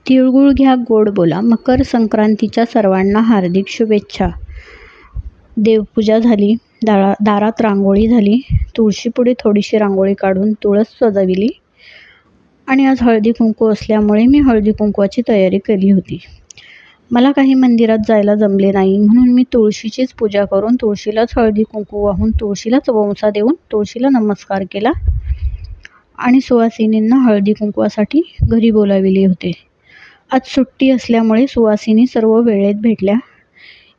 तिळगुळ घ्या गोड बोला. मकर संक्रांतीच्या सर्वांना हार्दिक शुभेच्छा. देवपूजा झाली, दारात रांगोळी झाली, तुळशीपुढे थोडीशी रांगोळी काढून तुळस सजविली आणि आज हळदी कुंकू असल्यामुळे मी हळदी कुंकवाची तयारी केली होती. मला काही मंदिरात जायला जमले नाही, म्हणून मी तुळशीचीच पूजा करून तुळशीलाच हळदी कुंकू वाहून तुळशीलाच वंसा देऊन तुळशीला नमस्कार केला आणि सुवासिनींना हळदी कुंकवासाठी घरी बोलाविले होते. आज सुट्टी असल्यामुळे सुवासिनी सर्व वेळेत भेटल्या.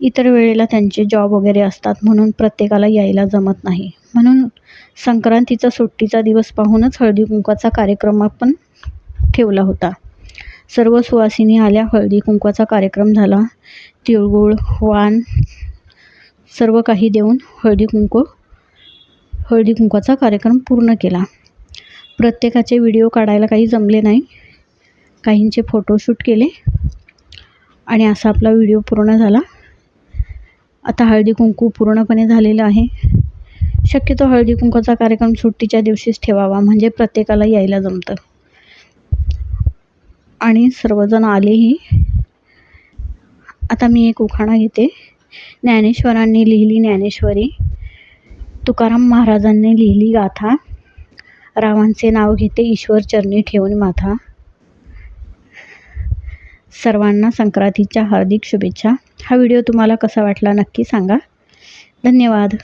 इतर वेळेला त्यांचे जॉब वगैरे असतात, म्हणून प्रत्येकाला यायला जमत नाही. म्हणून संक्रांतीचा सुट्टीचा दिवस पाहूनच हळदी कुंकवाचा कार्यक्रम आपण ठेवला होता. सर्व सुवासिनी आल्या, हळदी कुंकवाचा कार्यक्रम झाला. तिळगुळ, वाण सर्व काही देऊन हळदी कुंकवाचा कार्यक्रम पूर्ण केला. प्रत्येकाचे व्हिडिओ काढायला काही जमले नाही, काहींचे फोटोशूट केले आणि असा आपला व्हिडिओ पूर्ण झाला. आता हळदी कुंकू पूर्णपणे झालेलं आहे. शक्यतो हळदी कुंकवाचा कार्यक्रम सुट्टीच्या दिवशीच ठेवावा, म्हणजे प्रत्येकाला यायला जमतं. आणि सर्वजण आलेही. आता मी एक उखाणा घेते. ज्ञानेश्वरांनी लिहिली ज्ञानेश्वरी, तुकाराम महाराजांनी लिहिली गाथा, रावांचे नाव घेते ईश्वर चरणी ठेवून माथा. सर्वांना संक्रांतीच्या हार्दिक शुभेच्छा. हा व्हिडिओ तुम्हाला कसा वाटला नक्की सांगा. धन्यवाद.